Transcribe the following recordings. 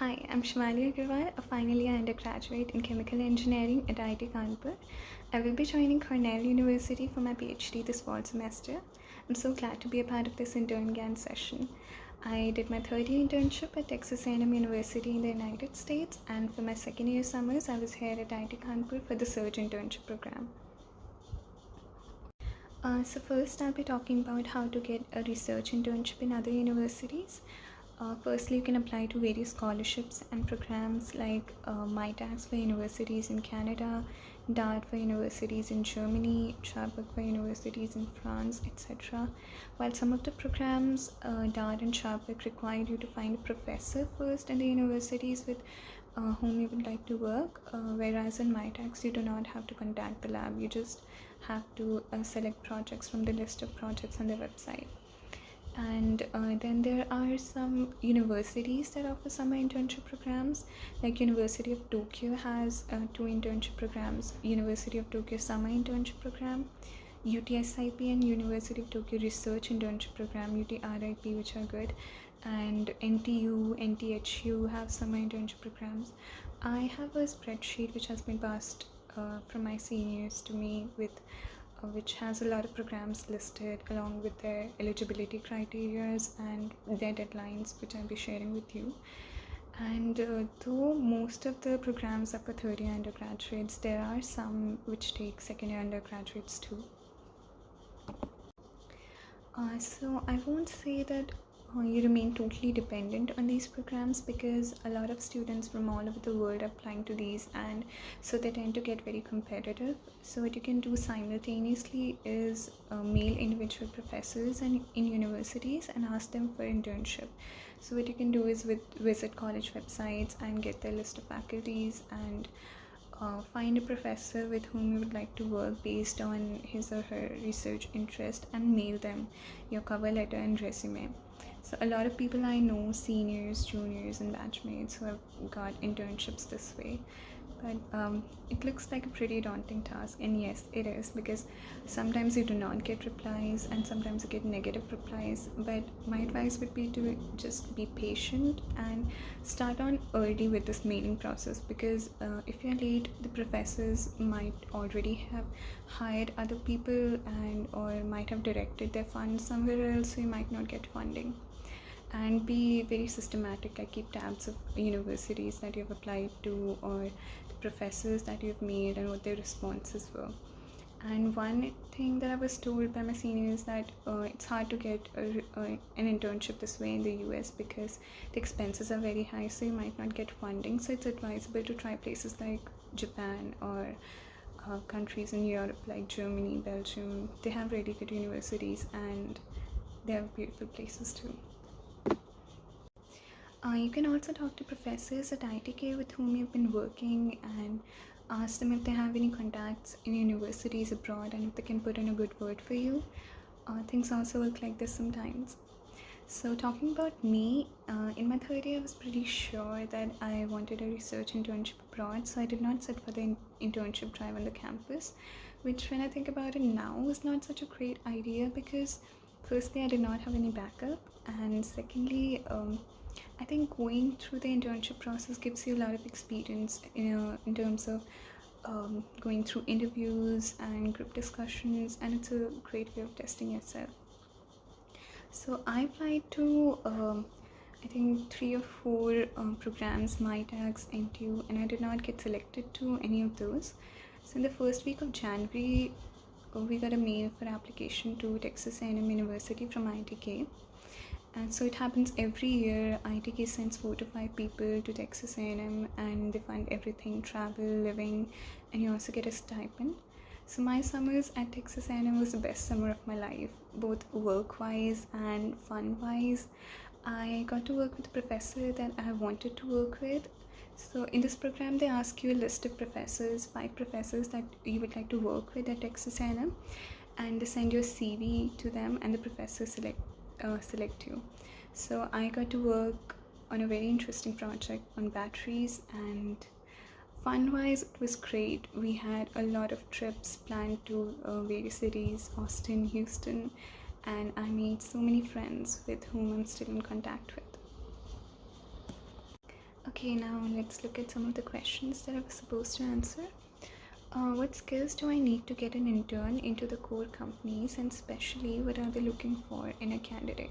Hi, I'm Shivali Agrawal, a final year undergraduate in chemical engineering at IITK. I will be joining Cornell University for my PhD this fall semester. I'm so glad to be a part of this InternGyan session. I did my third year internship at Texas A&M University in the United States, and for my second year summers, I was here at IITK for the Surge Internship program. So first I'll be talking about how to get a research internship in other universities. Firstly, you can apply to various scholarships and programs like MyTax for universities in Canada, DART for universities in Germany, Sharburg for universities in France, etc. While some of the programs, DART and Sharburg, require you to find a professor first in the universities with whom you would like to work, whereas in MyTax you do not have to contact the lab. You just have to select projects from the list of projects on their website. And then there are some universities that offer summer internship programs, like University of Tokyo has 2 internship programs: University of Tokyo Summer Internship Program, UTSIP, and University of Tokyo Research Internship Program, UTRIP, which are good, and NTU, NTHU have summer internship programs. I have a spreadsheet which has been passed from my seniors to me with which has a lot of programs listed along with their eligibility criteria and their deadlines, which I'll be sharing with you. And though most of the programs are for third year undergraduates, there are some which take second year undergraduates too. So I won't say that you remain totally dependent on these programs, because a lot of students from all over the world are applying to these, and so they tend to get very competitive. So what you can do simultaneously is mail individual professors and in universities and ask them for internship. So what you can do is visit college websites and get their list of faculties and find a professor with whom you would like to work based on his or her research interest and mail them your cover letter and resume. So a lot of people I know, seniors, juniors, and batchmates, who have got internships this way. But it looks like a pretty daunting task, and yes, it is, because sometimes you do not get replies and sometimes you get negative replies. But my advice would be to just be patient and start on early with this mailing process, because if you're late, the professors might already have hired other people and or might have directed their funds somewhere else, so you might not get funding. And be very systematic, like keep tabs of universities that you've applied to or the professors that you've made and what their responses were. And one thing that I was told by my seniors that it's hard to get an internship this way in the US because the expenses are very high, so you might not get funding. So it's advisable to try places like Japan or countries in Europe like Germany, Belgium. They have really good universities and they have beautiful places too. You can also talk to professors at IITK with whom you've been working and ask them if they have any contacts in universities abroad and if they can put in a good word for you. Things also work like this sometimes. So talking about me, in my third year I was pretty sure that I wanted a research internship abroad, so I did not sit for the internship drive on the campus, which, when I think about it now, was not such a great idea, because firstly I did not have any backup, and secondly I think going through the internship process gives you a lot of experience in terms of going through interviews and group discussions, and it's a great way of testing yourself. So I applied to I think 3 or 4 programs, MyTax, NTU, and I did not get selected to any of those. So in the first week of January, we got a mail for application to Texas A&M University from IITK. And so it happens every year. IITK sends 4 to 5 people to Texas A&M and they fund everything: travel, living, and you also get a stipend. So my summers at Texas A&M was the best summer of my life, both work-wise and fun-wise. I got to work with a professor that I wanted to work with. So in this program, they ask you a list of professors, 5 professors that you would like to work with at Texas A&M, and they send your CV to them, and the professors select you. So I got to work on a very interesting project on batteries, and fun-wise it was great. We had a lot of trips planned to various cities: Austin, Houston, and I made so many friends with whom I'm still in contact with. Okay, now let's look at some of the questions that I was supposed to answer. What skills do I need to get an intern into the core companies, and especially what are they looking for in a candidate?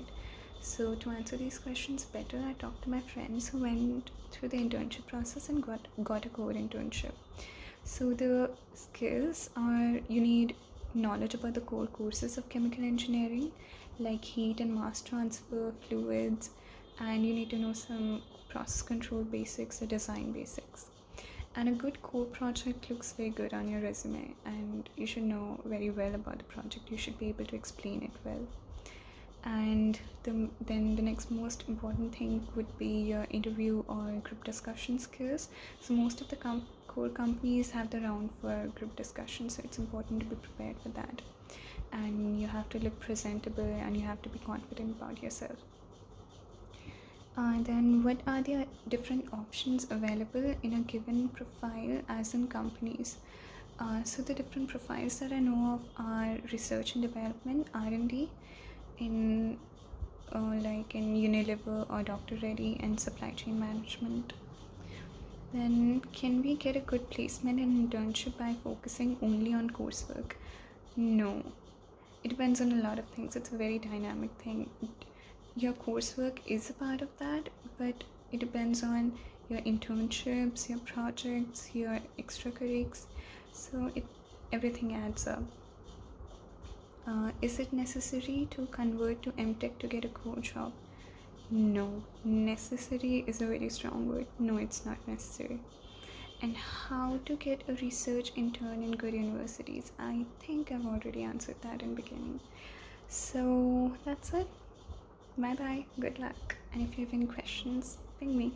So to answer these questions better, I talked to my friends who went through the internship process and got a core internship. So the skills are, you need knowledge about the core courses of chemical engineering like heat and mass transfer, fluids, and you need to know some process control basics or design basics. And a good core project looks very good on your resume, and you should know very well about the project. You should be able to explain it well. And then the next most important thing would be your interview or group discussion skills. So most of the core companies have the round for group discussion, so it's important to be prepared for that. And you have to look presentable, and you have to be confident about yourself. Then what are the different options available in a given profile as in companies? So the different profiles that I know of are research and development, R&D, in like in Unilever or Dr. Reddy, and supply chain management. Then can we get a good placement in internship by focusing only on coursework? No, it depends on a lot of things. It's a very dynamic thing. Your coursework is a part of that, but it depends on your internships, your projects, your extracurriculars, so everything adds up. Is it necessary to convert to MTech to get a core job? No, necessary is a very strong word. No, it's not necessary. And how to get a research intern in good universities? I think I've already answered that in the beginning. So that's it. Bye bye, good luck, and if you have any questions, ping me.